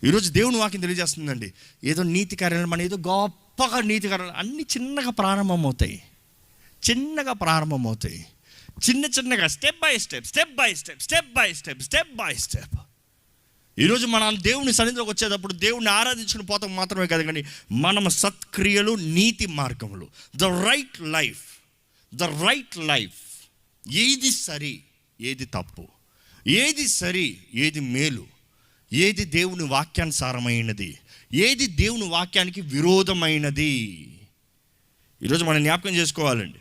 ఈరోజు దేవుని వాక్యం తెలియజేస్తుందండి, ఏదో నీతి కార్యాలు, మన ఏదో గొప్పగా నీతి కార్యాలు అన్నీ చిన్నగా ప్రారంభమవుతాయి, చిన్నగా ప్రారంభమవుతాయి, చిన్నగా స్టెప్ బై స్టెప్. ఈరోజు మనం దేవుని సన్నిధిలోకి వచ్చేటప్పుడు దేవుని ఆరాధించుకుని పోతాం మాత్రమే కాదు, కానీ మనం సత్క్రియలు, నీతి మార్గములు, ద రైట్ లైఫ్, ఏది సరి ఏది తప్పు, ఏది సరి ఏది మేలు, ఏది దేవుని వాక్యానుసారమైనది, ఏది దేవుని వాక్యానికి విరోధమైనది. ఈరోజు మనం జ్ఞాపకం చేసుకోవాలండి.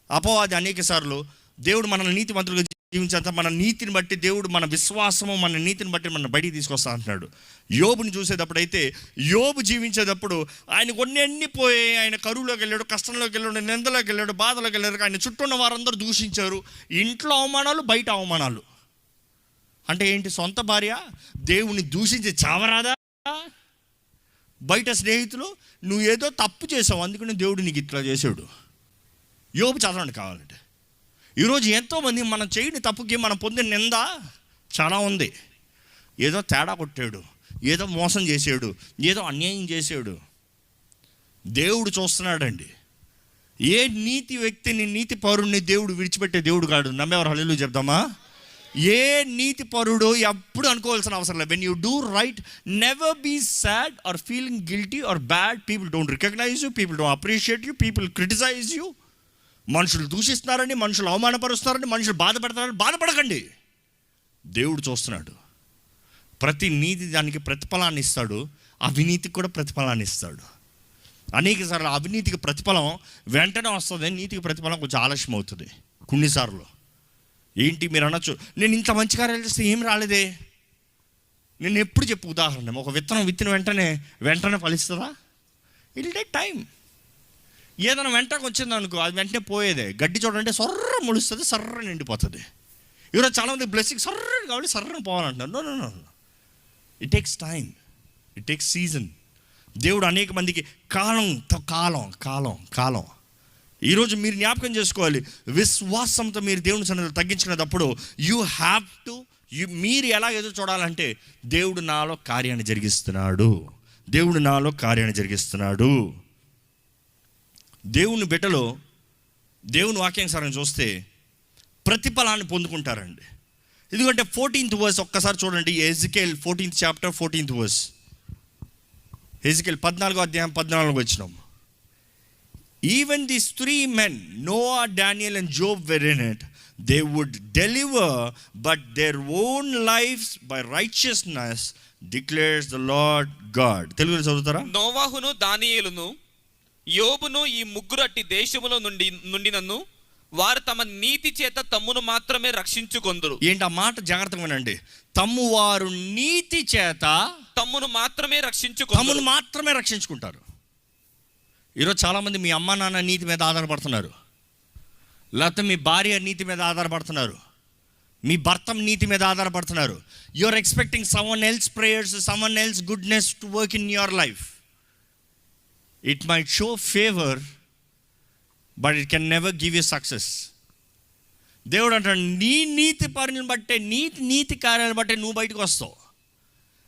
అపవాది అనేక సార్లు దేవుడు మనల్ని నీతిమంతులుగా జీవించేంత మన నీతిని బట్టి దేవుడు మన విశ్వాసము, మన నీతిని బట్టి మన బయటికి తీసుకొస్తా అంటున్నాడు. యోబుని చూసేటప్పుడు అయితే, యోబు జీవించేటప్పుడు ఆయన కొన్ని అన్ని పోయాయి. ఆయన కరువులోకి వెళ్ళాడు, కష్టంలోకి వెళ్ళాడు, నిందలోకి వెళ్ళాడు, బాధలోకి వెళ్ళాడు. ఆయన చుట్టూ ఉన్న వారందరూ దూషించారు. ఇంట్లో అవమానాలు, బయట అవమానాలు. అంటే ఏంటి? సొంత భార్య దేవుని దూషించి చావరాదా? బయట స్నేహితులు నువ్వు ఏదో తప్పు చేసావు అందుకని దేవుడు నీకు ఇట్లా చేశాడు. యోబు చదవండి కావాలంటే. ఈరోజు ఎంతోమంది మనం చేయని తప్పుకి మనం పొందిన నింద చాలా ఉంది. ఏదో తేడా కొట్టాడు, ఏదో మోసం చేసాడు, ఏదో అన్యాయం చేసాడు. దేవుడు చూస్తున్నాడండి. ఏ నీతి వ్యక్తిని, నీతి పౌరుడిని దేవుడు విడిచిపెట్టే దేవుడు కాడు. నమ్మేవారు హల్లెలూయా చెప్దామా? ఏ నీతి పరుడు ఎప్పుడు అనుకోవాల్సిన అవసరం లేదు. When you do right, never be sad or feeling guilty or bad. People don't recognise you, people don't appreciate you, people criticise you. మనుషులు దూషిస్తున్నారని, మనుషులు అవమానపరుస్తున్నారని, మనుషులు బాధపడతారని బాధపడకండి. దేవుడు చూస్తున్నాడు. ప్రతి నీతి దానికి ప్రతిఫలాన్ని ఇస్తాడు, అవినీతికి కూడా ప్రతిఫలాన్ని ఇస్తాడు. అనేక సార్లు అవినీతికి ప్రతిఫలం వెంటనే వస్తుంది, నీతికి ప్రతిఫలం కొంచెం ఆలస్యం అవుతుంది కొన్నిసార్లు. ఏంటి మీరు అనొచ్చు, నేను ఇంత మంచి కార్యాలు చేస్తే ఏం రాలేదే. నేను ఎప్పుడు చెప్పు ఉదాహరణ, ఒక విత్తనం విత్తిన వెంటనే ఫలిస్తుందా? It will take time. ఏదైనా వెంటనే వచ్చింది అనుకో, అది వెంటనే పోయేదే. గడ్డి చూడంటే సర్ర ములుస్తుంది, సర్ర నిండిపోతుంది. ఈరోజు చాలామంది బ్లెస్సింగ్ సర్రని కావాలి, సర్రని పోవాలంటున్నారు. No no no, it takes time, it takes season. దేవుడు అనేక మందికి కాలం. ఈరోజు మీరు జ్ఞాపకం చేసుకోవాలి, విశ్వాసంతో మీరు దేవుని సన్నిధిలో తగ్గించుకునేటప్పుడు యూ హ్యావ్ టు, మీరు ఎలా ఎదురు చూడాలంటే, దేవుడు నాలో కార్యాన్ని జరిగిస్తున్నాడు, దేవుడు నాలో కార్యాన్ని జరిగిస్తున్నాడు. దేవుని బిడ్డలో దేవుని వాక్యానుసారం చూస్తే ప్రతిఫలాన్ని పొందుకుంటారండి. ఎందుకంటే 14th వర్స్ ఒక్కసారి చూడండి. Ezekiel 14th chapter 14th verse. Ezekiel 14వ అధ్యాయం 14వ వచనం. Even these 3 men, Noah, Daniel and Job were in it. They would deliver but their own lives by righteousness, declares the Lord God. తెలుగులో చదువుతారా? నోవాహును, దానియేలును, యోబును ఈ ముగ్గురు అట్టి దేశములో నుండినను వారు తమ నీతి చేత తమ్మును మాత్రమే రక్షించుకొందురు. ఏంటి ఆ మాట? జాగ్రత్తగా వినండి. తమ్ము వారు నీతి చేత తమ్మును మాత్రమే రక్షించుకుంటారు. ఈరోజు చాలామంది మీ అమ్మ నాన్న నీతి మీద ఆధారపడుతున్నారు, లేకపోతే మీ భార్య నీతి మీద ఆధారపడుతున్నారు, మీ భర్త నీతి మీద ఆధారపడుతున్నారు. You are expecting someone else prayers, someone else goodness to work in your life. It might show favour but it can never give you success. దేవుడు అంటాడు, నీ నీతి పనులను బట్టే, నీతి కార్యాలను బట్టే నువ్వు బయటకు వస్తావు.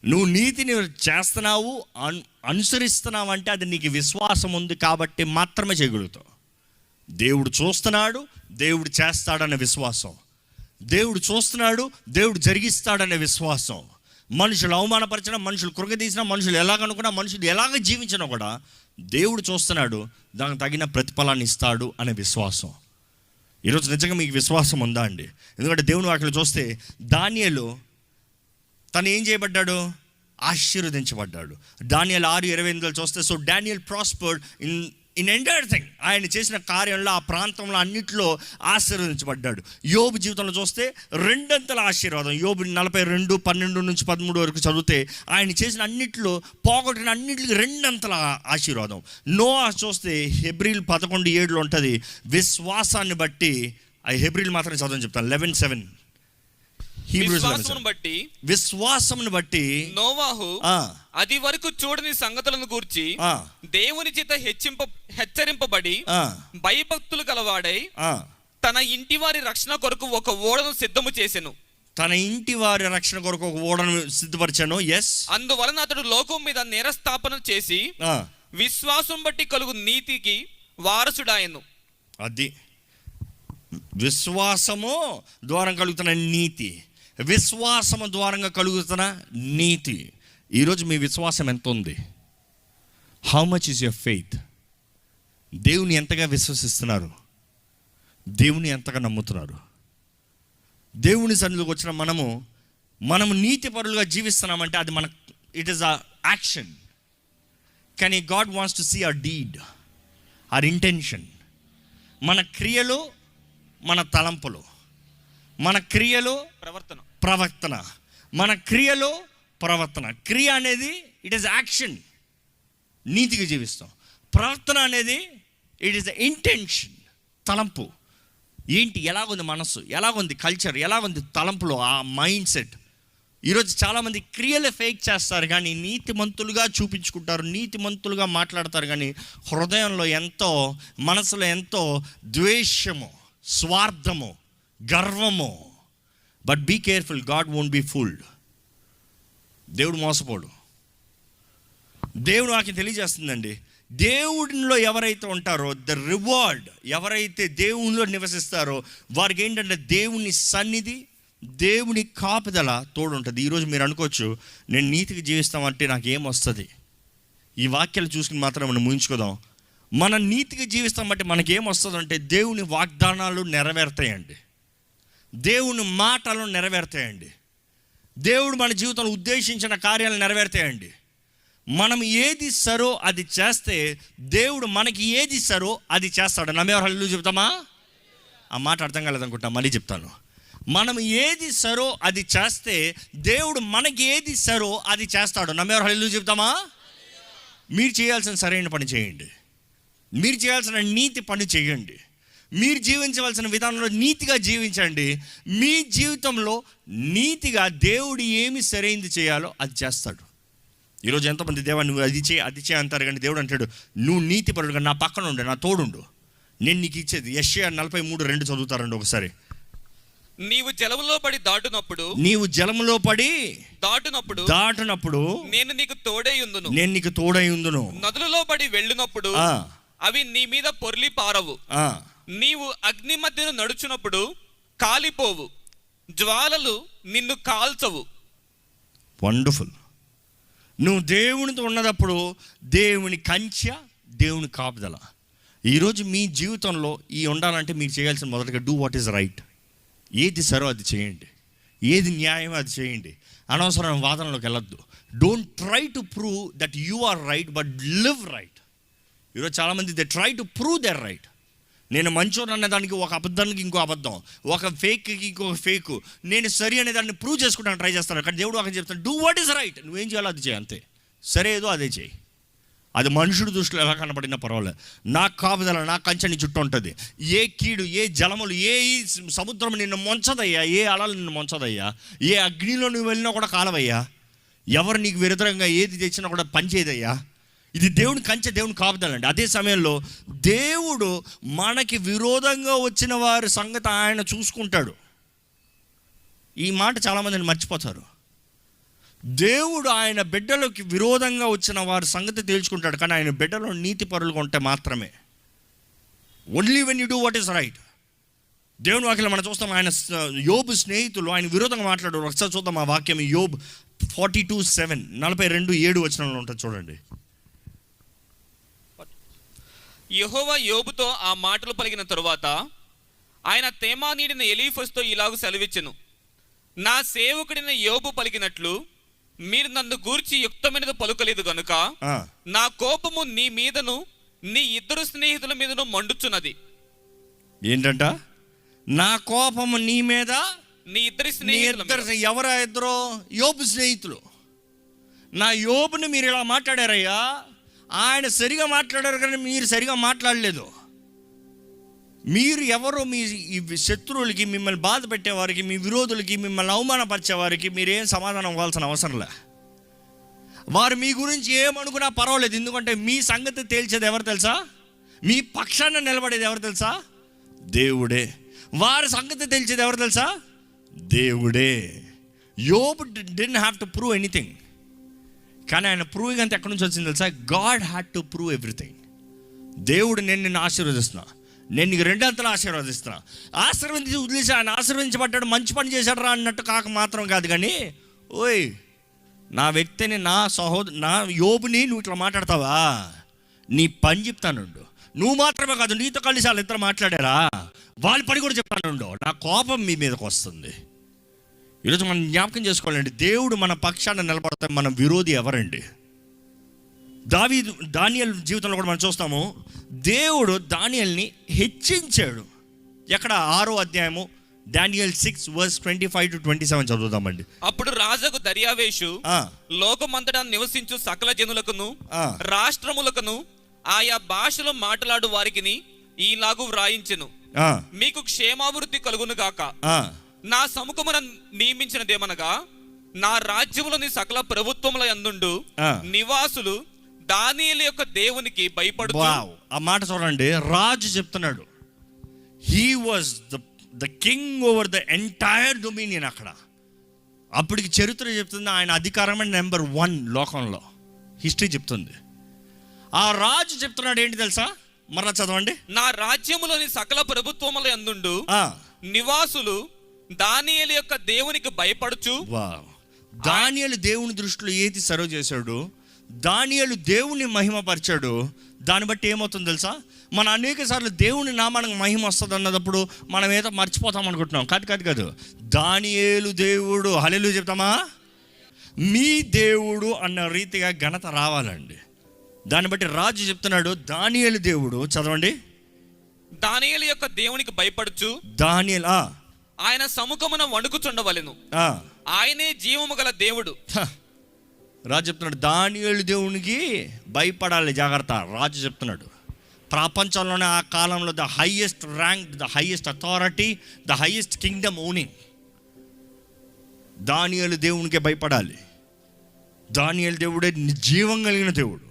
నువ్వు నీతిని చేస్తున్నావు, అనుసరిస్తున్నావు అంటే అది నీకు విశ్వాసం ఉంది కాబట్టి మాత్రమే చేయగలుగుతావు. దేవుడు చూస్తున్నాడు, దేవుడు చేస్తాడనే విశ్వాసం, దేవుడు చూస్తున్నాడు, దేవుడు జరిగిస్తాడనే విశ్వాసం. మనుషులు అవమానపరిచినా, మనుషులు కృంగదీసినా, మనుషులు ఎలాగనుకున్నా, మనుషులు ఎలాగ జీవించినా కూడా దేవుడు చూస్తున్నాడు, దానికి తగిన ప్రతిఫలాన్ని ఇస్తాడు అనే విశ్వాసం. ఈరోజు నిజంగా మీకు విశ్వాసం ఉందా అండి? ఎందుకంటే దేవుని వాక్యం చూస్తే దానియేలు తను ఏం చేయబడ్డాడు? ఆశీర్వదించబడ్డాడు. దానియేలు 6:28 చూస్తే, so Daniel prospered in entire thing. ఆయన చేసిన కార్యంలో, ఆ ప్రాంతంలో అన్నింటిలో ఆశీర్వదించబడ్డాడు. యోబు జీవితంలో చూస్తే 2 అంతల ఆశీర్వాదం. యోబు 42:12-13 వరకు చదివితే ఆయన చేసిన అన్నింటిలో, పోగొట్టిన అన్నింటికి 2 అంతల ఆశీర్వాదం. నోవా చూస్తే హెబ్రీలు 11:7 ఉంటుంది, విశ్వాసాన్ని బట్టి. ఆ హెబ్రీలు మాత్రం చదవని చెప్తాను, 11:7. విశ్వాసమును బట్టి నోవాహు అది వరకు చూడని సంగతులను గూర్చి దేవుని చేత హెచ్చరింపబడి భయభక్తులు కలవాడై తన ఇంటి వారి రక్షణ కొరకు ఒక ఓడను సిద్ధము చేసెను. తన ఇంటి వారి రక్షణ కొరకు ఒక ఓడను సిద్ధపరిచాను. ఎస్, అందువలన అతడు లోకం మీద నేరస్థాపన చేసి విశ్వాసం బట్టి కలుగు నీతికి వారసుడాయను. అది విశ్వాసము ద్వారా కలుగుతున్న నీతి, విశ్వాసము ద్వారా కలుగుతున్న నీతి. ఈరోజు మీ విశ్వాసం ఎంత ఉంది? How much is your faith? దేవుని ఎంతగా విశ్వసిస్తున్నారు? దేవుని ఎంతగా నమ్ముతున్నారు? దేవుని సన్నిధికి వచ్చిన మనము నీతిపరులుగా జీవిస్తున్నామంటే అది మన ఇట్ ఈస్ అ యాక్షన్. కానీ God wants to see our deed, our intention. మన క్రియలు, మన తలంపులు, మన క్రియలు, ప్రవర్తన, మన క్రియలు, ప్రవర్తన. క్రియ అనేది ఇట్ ఈస్ యాక్షన్, నీతిగా జీవిస్తాం. ప్రవర్తన అనేది ఇట్ ఈస్ ద ఇంటెన్షన్, తలంపు. ఏంటి, ఎలాగుంది మనస్సు, ఎలాగుంది కల్చర్, ఎలాగుంది తలంపులో ఆ మైండ్ సెట్. ఈరోజు చాలామంది క్రియలు ఫేక్ చేస్తారు కానీ నీతిమంతులుగా చూపించుకుంటారు, నీతిమంతులుగా మాట్లాడతారు కానీ హృదయంలో ఎంతో, మనసులో ఎంతో ద్వేషము, స్వార్థము, గర్వము. But be careful, God won't be fooled. దేవుడు మోసపోడు. దేవుడు నాకు తెలియజేస్తుందండి, దేవుడిలో ఎవరైతే ఉంటారో ద రివార్డ్, ఎవరైతే దేవునిలో నివసిస్తారో వారికి ఏంటంటే దేవుని సన్నిధి, దేవుని కాపుదల తోడు ఉంటుంది. ఈరోజు మీరు అనుకోవచ్చు, నేను నీతికి జీవిస్తామంటే నాకు ఏం వస్తుంది? ఈ వాక్యాలు చూసుకుని మాత్రం మనం ఊహించుకోదాం. మన నీతికి జీవిస్తామంటే మనకేం వస్తుంది అంటే దేవుని వాగ్దానాలు నెరవేరుతాయండి, దేవుని మాటలు నెరవేరుతాయండి, దేవుడు మన జీవితంలో ఉద్దేశించిన కార్యాలు నెరవేరుతాయండి. మనం ఏది సరో అది చేస్తే దేవుడు మనకి ఏది సరో అది చేస్తాడు. నమ్మేవారు హల్లెలూయా చెప్తామా? ఆ మాట అర్థం కాలేదనుకుంటా, మళ్ళీ చెప్తాను. మనం ఏది సరో అది చేస్తే దేవుడు మనకి ఏది సరో అది చేస్తాడు. నమ్మేవారు హల్లెలూయా చెప్తామా? మీరు చేయాల్సిన సరైన పని చేయండి, మీరు చేయాల్సిన నీతి పని చేయండి, మీరు జీవించవలసిన విధానంలో నీతిగా జీవించండి. మీ జీవితంలో నీతిగా దేవుడు ఏమి సరైనది చేయాలో అది చేస్తాడు. ఈరోజు ఎంతోమంది దేవా నువ్వు అది చేయి అంటారు కానీ దేవుడు అంటాడు, నువ్వు నీతిపరుడుగా నా పక్కన ఉండు, నా తోడుండు, నేను నీకు ఇచ్చేది. యెషయా 43:2 చదువుతారండి ఒకసారి. నీవు జలములో పడి దాటునప్పుడు, నీవు జలములో పడి దాటునప్పుడు నేను నీకు తోడై ఉందును, నేను నీకు తోడై ఉందును. నదులలో పడి వెళ్ళినప్పుడు అవి నీ మీద పొర్లి పారవు. నీవు అగ్ని మధ్యను నడుచునప్పుడు కాలిపోవు, జ్వాలలు నిన్ను కాల్చవు. వండర్ఫుల్. నువ్వు దేవునితో ఉన్నప్పుడు దేవుని కంచె, దేవుని కాపుదల. ఈరోజు మీ జీవితంలో ఈ ఉండాలంటే మీరు చేయాల్సిన మొదటిగా డూ వాట్ ఈస్ రైట్. ఏది సరో అది చేయండి, ఏది న్యాయమో అది చేయండి. అనవసరమైన వాదనలోకి వెళ్ళొద్దు. Don't try to prove that you are right but live right. ఈరోజు చాలామంది they try to prove their right. నేను మంచోడు అనే దానికి ఒక అబద్ధానికి ఇంకో అబద్ధం, ఒక ఫేక్కి ఇంకొక ఫేక్, నేను సరి అనే దాన్ని ప్రూవ్ చేసుకుంటాను ట్రై చేస్తాను. కానీ దేవుడు అక్కడ చెప్తాను, డూ వాట్ ఈస్ రైట్. నువ్వేం చేయాలో అది చేయి, అంతే. సరే ఏదో అదే చేయి. అది మనుషుడి దృష్టిలో ఎలా కనపడినా పర్వాలేదు. నా కాపుదల, నా కంచె నీ చుట్టూ ఉంటుంది. ఏ కీడు, ఏ జలములు, ఏ సముద్రం నిన్ను ముంచదయ్యా, ఏ అలలు నిన్ను ముంచదయ్యా, ఏ అగ్నిలో నువ్వు వెళ్ళినా కూడా కాలవయ్యా, ఎవరు నీకు విరుద్ధంగా ఏది తెచ్చినా కూడా పనిచేయదయ్యా. ఇది దేవుని కంచె, దేవుని కాపుదలండి. అదే సమయంలో దేవుడు మనకి విరోధంగా వచ్చిన వారి సంగతి ఆయన చూసుకుంటాడు. ఈ మాట చాలామందిని మర్చిపోతారు. దేవుడు ఆయన బిడ్డలకి విరోధంగా వచ్చిన వారి సంగతి తేల్చుకుంటాడు, కానీ ఆయన బిడ్డలో నీతి పరులుగా ఉంటే మాత్రమే. Only when you do what is right. దేవుని వాక్యం మనం చూస్తాం, ఆయన యోబు స్నేహితులు ఆయన విరోధంగా మాట్లాడారు. ఒకసారి చూద్దాం ఆ వాక్యం. యోబు 42:7, 42:7 వచనంలో ఉంటుంది చూడండి. యెహోవా యోబుతో ఆ మాటలు పలికిన తరువాత ఆయన తేమానీయుడైన ఎలీఫజుతో ఇలాగు సెలవిచ్చెను, నా సేవకుడైన యోబు పలికినట్లు మీరు నన్ను గూర్చి యుక్తమైనది పలుకలేదు గనుక నా కోపము నీ మీదను నీ ఇద్దరు స్నేహితుల మీదను మండుచున్నది. ఏంటంట? నా కోపము నీ మీద, నీ ఇద్దరు స్నేహితులు. ఎవరా ఇద్దరు? యోబు స్నేహితులు. నా యోబుని మీరు ఇలా మాట్లాడారయ్యా, ఆయన సరిగా మాట్లాడారు కానీ మీరు సరిగా మాట్లాడలేదు. మీరు ఎవరో మీ శత్రువులకి, మిమ్మల్ని బాధ పెట్టేవారికి, మీ విరోధులకి, మిమ్మల్ని అవమానపరిచేవారికి మీరేం సమాధానం ఇవ్వాల్సిన అవసరం లే. వారు మీ గురించి ఏమనుకున్నా పర్వాలేదు, ఎందుకంటే మీ సంగతి తేల్చేది ఎవరు తెలుసా? మీ పక్షాన నిలబడేది ఎవరు తెలుసా? దేవుడే. వారి సంగతి తెలిసేది ఎవరు తెలుసా? దేవుడే. యోబు didn't have to prove anything. కానీ ఆయన ప్రూవింగ్ అంతా ఎక్కడి నుంచి వచ్చింది తెలుసా? God had to prove everything. దేవుడు నేను నిన్ను ఆశీర్వదిస్తున్నా, నేను నీకు రెండంతలు ఆశీర్వదిస్తున్నా, ఆశీర్వదించి వదిలేసి ఆయన ఆశీర్వదించబడ్డాడు, మంచి పని చేశాడు రా అన్నట్టు కాక మాత్రం కాదు. కానీ ఓయ్, నా వ్యక్తిని, నా యోబుని నువ్వు ఇట్లా మాట్లాడతావా? నీ పని చెప్తానుండు. నువ్వు మాత్రమే కాదు, నీతో కలిసి వాళ్ళు ఇద్దరు మాట్లాడారా, వాళ్ళ పని కూడా చెప్తానుండు. నా కోపం మీ మీదకి వస్తుంది. ఈరోజు మనం జ్ఞాపకం చేసుకోవాలండి, దేవుడు మన పక్షాన నిలబడితే మన విరోధి ఎవరండి? దానియేలు జీవితంలో కూడా మనం చూస్తాము, దేవుడు దానియేలుని హెచ్చించాడు. ఎక్కడ? 6వ అధ్యాయము దానియేలు 6:25-27 చదువుదామండి. అప్పుడు రాజుకు దర్యావేషు లోకమంతటా నివసించు సకల జనులకును రాష్ట్రములకును ఆయా భాషలో మాట్లాడు వారికి ఈలాగు వ్రాయించెను, మీకు క్షేమాభివృద్ధి కలుగును గాక. నా సముఖమున నియమించినదేమనగా, నా రాజ్యములోని సకల ప్రభుత్వముల యందుండు నివాసులు దానియేలు యొక్క దేవునికి భయపడుతూ. ఆ మాట చూడండి, రాజు చెప్తున్నాడు, he was the king over the entire dominion. అక్కడ అప్పటికి చరిత్ర చెప్తుంది ఆయన అధికారమే నెంబర్ 1 లోకంలో. హిస్టరీ చెప్తుంది. ఆ రాజు చెప్తున్నాడు ఏంటి తెలుసా? మరలా చదవండి. నా రాజ్యములోని సకల ప్రభుత్వముల యందుండు నివాసులు దానియేలు యొక్క దేవునికి భయపడుచు. దానియేలు దేవుని దృష్టిలో ఏది సర్వ్ చేశాడు, దానియేలు దేవుని మహిమపరిచాడు. దాన్ని బట్టి ఏమవుతుంది తెలుసా? మన అనేక సార్లు దేవుని నామానికి మహిమ వస్తుంది అన్నప్పుడు మనం ఏదో మర్చిపోతాం అనుకుంటున్నాం. కాదు. దానియేలు దేవుడు, హల్లెలూయా చెప్తామా? మీ దేవుడు అన్న రీతిగా ఘనత రావాలండి. దాన్ని బట్టి రాజు చెప్తున్నాడు, దానియేలు దేవుడు, చదవండి, దానియేలు యొక్క దేవునికి భయపడుచు దానియేలు ఆయన సముఖమున వణుకుచుండవలెను, ఆయనే జీవము గల దేవుడు. రాజు చెప్తున్నాడు దానియేలు దేవునికి భయపడాలి, జాగ్రత్త. రాజు చెప్తున్నాడు ప్రపంచంలోనే ఆ కాలంలో the highest rank, the highest authority, the highest Kingdom owning దానియేలు దేవునికే భయపడాలి. దానియేలు దేవుడే జీవం కలిగిన దేవుడు.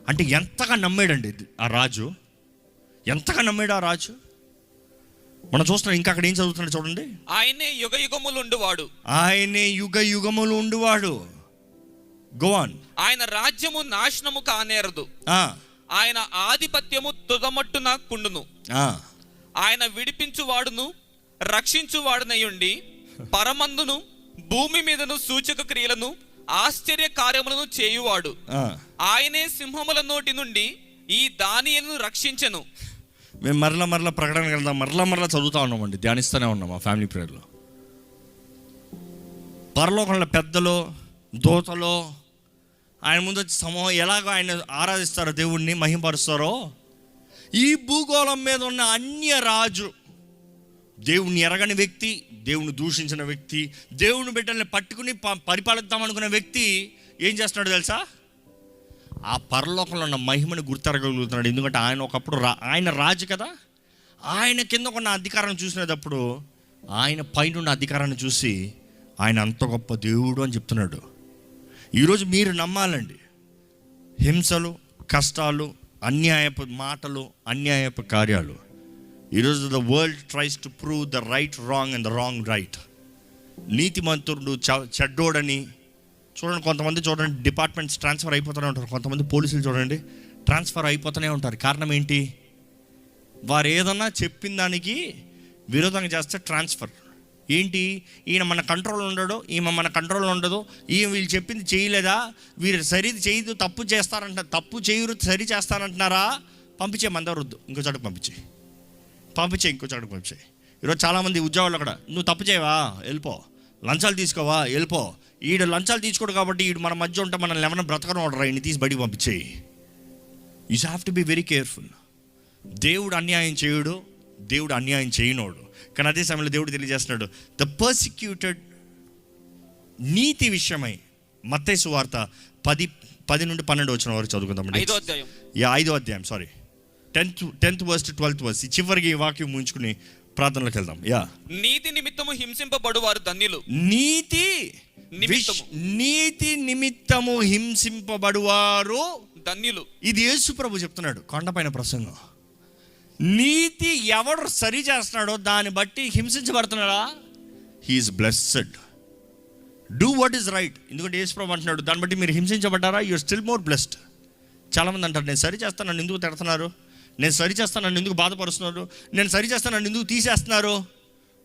అంటే ఎంతగా నమ్మాడండి ఆ రాజు, ఎంతగా నమ్మాడు ఆ రాజు. మనం చూస్తున్నాం. ఇంకా అక్కడ ఏం చదువుతున్నాడు చూడండి, ఆయనే యుగ యుగములు ఉండువాడు, ఆయనే యుగ యుగములు ఉండువాడు. Go on. ఆయన రాజ్యము నాశనము కానేరదు, ఆయన ఆధిపత్యము తుదమట్టున కుండును. ఆయన విడిపించువాడును రక్షించువాడునయుండి పరమందును భూమి మీదను సూచక క్రియలను ఆశ్చర్య కార్యములను చేయువాడు. ఆయనే సింహముల నోటి నుండి ఈ దానియేలును రక్షించెను. మేము మరలా ప్రకటన వెళ్దాం, మరలా చదువుతా ఉన్నామండి, ధ్యానిస్తూనే ఉన్నాం మా ఫ్యామిలీ ప్రేయర్లో. పరలోకంలో పెద్దలో దూతలో ఆయన ముందు వచ్చి సమూహం ఎలాగో ఆయన ఆరాధిస్తారో, దేవుణ్ణి మహిమపరుస్తారో, ఈ భూగోళం మీద ఉన్న అన్య రాజు, దేవుణ్ణి ఎరగని వ్యక్తి, దేవుని దూషించిన వ్యక్తి, దేవుని బిడ్డల్ని పట్టుకుని పరిపాలిద్దాం అనుకున్న వ్యక్తి ఏం చేస్తున్నాడు తెలుసా? ఆ పరలోకంలో ఉన్న మహిమను గుర్తెరగలుగుతున్నాడు. ఎందుకంటే ఆయన ఒకప్పుడు ఆయన రాజు కదా. ఆయన కింద ఉన్న అధికారాన్ని చూసినప్పుడు ఆయన పైన ఉన్న అధికారాన్ని చూసి ఆయన అంత గొప్ప దేవుడు అని చెప్తున్నాడు. ఈరోజు మీరు నమ్మాలండి, హింసలు, కష్టాలు, అన్యాయపు మాటలు, అన్యాయపు కార్యాలు. ఈరోజు the world tries to prove the right wrong and the wrong right. నీతిమంతుడు చెడ్డోడని చూడండి. కొంతమంది చూడండి డిపార్ట్మెంట్స్ ట్రాన్స్ఫర్ అయిపోతూనే ఉంటారు. కొంతమంది పోలీసులు చూడండి ట్రాన్స్ఫర్ అయిపోతూనే ఉంటారు. కారణం ఏంటి? వారు ఏదన్నా చెప్పిన దానికి విరోధంగా చేస్తే ట్రాన్స్ఫర్. ఏంటి? ఈయన మన కంట్రోల్ ఉండడు, ఈమె మన కంట్రోల్ ఉండదు, ఈయన వీళ్ళు చెప్పింది చేయలేదా, వీరు సరి చేయదు, తప్పు చేస్తారంట, తప్పు చేయరు సరి చేస్తారంటున్నారా, పంపించే మందవరొద్దు, ఇంకో చోటకు పంపించే ఇంకో చోటకు పంపించే. ఈరోజు చాలామంది ఉద్యోగాలు అక్కడ, నువ్వు తప్పు చేయవా వెళ్ళిపో, లంచాలు తీసుకోవా వెళ్ళిపో, ఈడు లంచాలు తీసుకోడు కాబట్టి ఈడు మన మధ్య ఉంటే మనల్ని ఏమైనా బ్రతకడం ఆర్డర్ ఈయన తీసి బడికి పంపించేయి. You have to be very careful. దేవుడు అన్యాయం చేయుడు, దేవుడు అన్యాయం చేయనోడు. కానీ అదే సమయంలో దేవుడు తెలియజేస్తున్నాడు, ద పర్సిక్యూటెడ్, నీతి విషయమై. మత్తయి సువార్త 10-12 వచ్చిన వరకు చదువుకుందాం. 5వ అధ్యాయం 10th verse to 12th verse. చివరికి ఈ వాక్యం ముంచుకుని ప్రార్థనలోకి వెళ్దాం. నీతి నిమిత్తము హింసింపబడువారు ధన్యులు. నీతి నిమిత్తము హింసింపబడువారు ధన్యులు. ఇది యేసు ప్రభు చెప్తున్నాడు కొండపైన ప్రసంగం. నీతి ఎవడు సరి చేస్తున్నాడో దాన్ని బట్టి హింసించబడుతున్నాడా? He is blessed. Do what is right. ఎందుకంటే యేసుప్రభువు అంటున్నాడు, దాన్ని బట్టి మీరు హింసించబడ్డారా, you are still more blessed. చాలామంది అంటారు, నేను సరి చేస్తాను నన్ను ఎందుకు తిడుతున్నారు, నేను సరి చేస్తాను నన్ను ఎందుకు బాధపరుస్తున్నారు, నేను సరి చేస్తాను నన్ను ఎందుకు తీసేస్తున్నారు.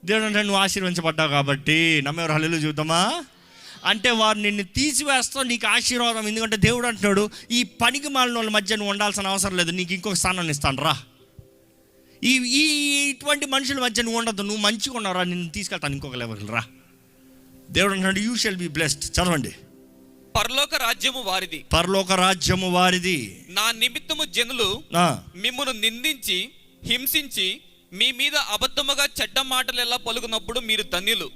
దేవుడు అంటే నువ్వు ఆశీర్వదించబడ్డావు కాబట్టి. నమ్మేవారు హల్లెలూయా చెబుతామా? అంటే వారు నిన్ను తీసివేస్తావు, నీకు ఆశీర్వాదం. ఎందుకంటే దేవుడు అంటున్నాడు, ఈ పనికి మాలిన వాళ్ళ మధ్య నువ్వు ఉండాల్సిన అవసరం లేదు, నీకు ఇంకొక స్థానాన్ని ఇస్తాను రా. ఈ ఈ ఇటువంటి మనుషుల మధ్య నువ్వు ఉండద్దు, నువ్వు మంచిగా ఉన్నావు రా, నిన్ను తీసుకెళ్తాను ఇంకొక లెవెల్ రా. దేవుడు అంటున్నాడు, యూ షల్ బి బ్లెస్డ్. చదవండి. పరలోక రాజ్యము వారిది, పరలోక రాజ్యము వారిది. నా నిమిత్తము జనులు మిమ్మును నిందించి హింసించి మీ మీద అబద్ధముగా చెడ్డ మాటలు ఎలా పలుకున్నప్పుడు మీరు ధన్యులు.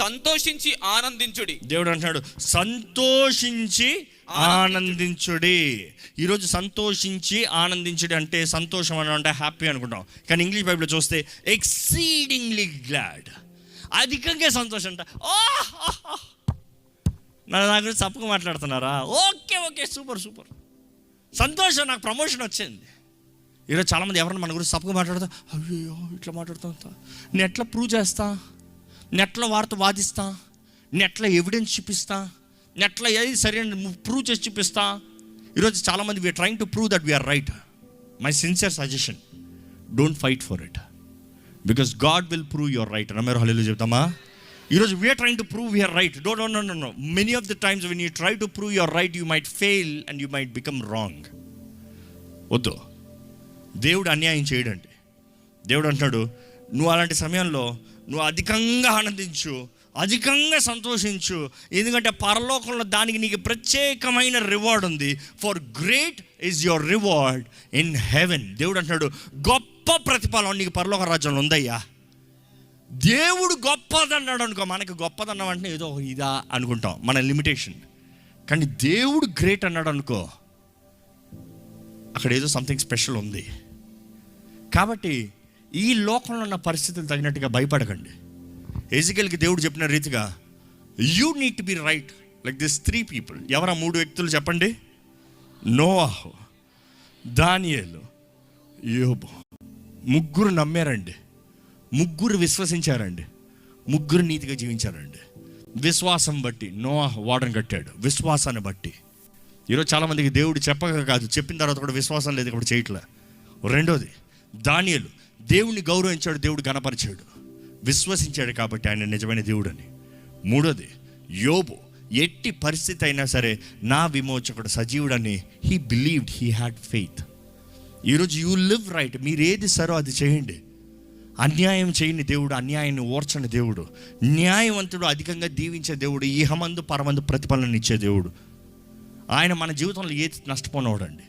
సంతోషించి ఆనందించుడి. దేవుడు అంటున్నాడు, సంతోషించి ఆనందించుడి. ఈరోజు సంతోషించి ఆనందించుడి అంటే సంతోషం అని అంటే హ్యాపీ అనుకుంటాం, కానీ ఇంగ్లీష్ బైబిల్లో చూస్తే ఎక్సీడింగ్లీ గ్లాడ్, అధికంగా సంతోషం అంట. నా గురించి తప్పుగా మాట్లాడుతున్నారా? ఓకే ఓకే, సూపర్ సూపర్, సంతోషం, నాకు ప్రమోషన్ వచ్చింది. ఈరోజు చాలామంది ఎవరైనా మన గురించి తప్పుగా మాట్లాడతా, అయ్యో ఇట్లా మాట్లాడుతా, నేను ఎట్లా ప్రూవ్ చేస్తా, నేను ఎట్లా వారితో వాదిస్తా, నేను ఎట్లా ఎవిడెన్స్ చూపిస్తా, నేను ఎట్లా ఏది సరైన ప్రూవ్ చేసి చూపిస్తా. ఈరోజు చాలామంది we are trying to prove that we are right. My sincere suggestion, don't fight for it, because God will prove your right. నమ్మేరు హల్లెలూయా చెప్తామా? ఈరోజు we are trying to prove we are right. No. Many of the times when you try to prove your right, you might fail and you might become wrong. వద్దు, దేవుడు అన్యాయం చేయడండి. దేవుడు అంటున్నాడు, నువ్వు అలాంటి సమయంలో నువ్వు అధికంగా ఆనందించు, అధికంగా సంతోషించు, ఎందుకంటే పరలోకంలో దానికి నీకు ప్రత్యేకమైన రివార్డ్ ఉంది. For great is your reward in heaven. దేవుడు అంటున్నాడు, గొప్ప ప్రతిఫలం నీకు పరలోక రాజ్యంలో ఉందయ్యా. దేవుడు గొప్పదన్నాడు అనుకో, మనకి గొప్పదన్నం అంటే ఏదో ఇదా అనుకుంటాం, మన లిమిటేషన్. కానీ దేవుడు గ్రేట్ అన్నాడు అనుకో, అక్కడ ఏదో సంథింగ్ స్పెషల్ ఉంది. కాబట్టి ఈ లోకంలో ఉన్న పరిస్థితులు తగినట్టుగా భయపడకండి. ఎజికేల్కి దేవుడు చెప్పిన రీతిగా you need to be right like this 3 people. ఎవరా 3 వ్యక్తులు చెప్పండి? నోవాహు, దానియేలు, యోబు. 3 నమ్మారండి, 3 విశ్వసించారండి, 3 నీతిగా జీవించారండి. విశ్వాసం బట్టి నోవాహు ఓడను కట్టాడు, విశ్వాసాన్ని బట్టి. ఈరోజు చాలామందికి దేవుడు చెప్పక కాదు, చెప్పిన తర్వాత కూడా విశ్వాసం లేదు, ఇప్పుడు చేయట్లే. రెండోది దానియేలు, దేవుడిని గౌరవించాడు, దేవుడు గణపరిచాడు, విశ్వసించాడు కాబట్టి ఆయన నిజమైన దేవుడని. మూడోది యోబు, ఎట్టి పరిస్థితి అయినా సరే నా విమోచకుడు సజీవుడని he believed, he had faith. ఈరోజు యూ లివ్ రైట్, మీరు ఏది సరో అది చేయండి. అన్యాయం చేయని దేవుడు, అన్యాయాన్ని ఓర్చని దేవుడు, న్యాయవంతుడు, అధికంగా దీవించే దేవుడు, ఈహమందు పరమందు ప్రతిఫలన ఇచ్చే దేవుడు. ఆయన మన జీవితంలో ఏది నష్టపోనవాడండి.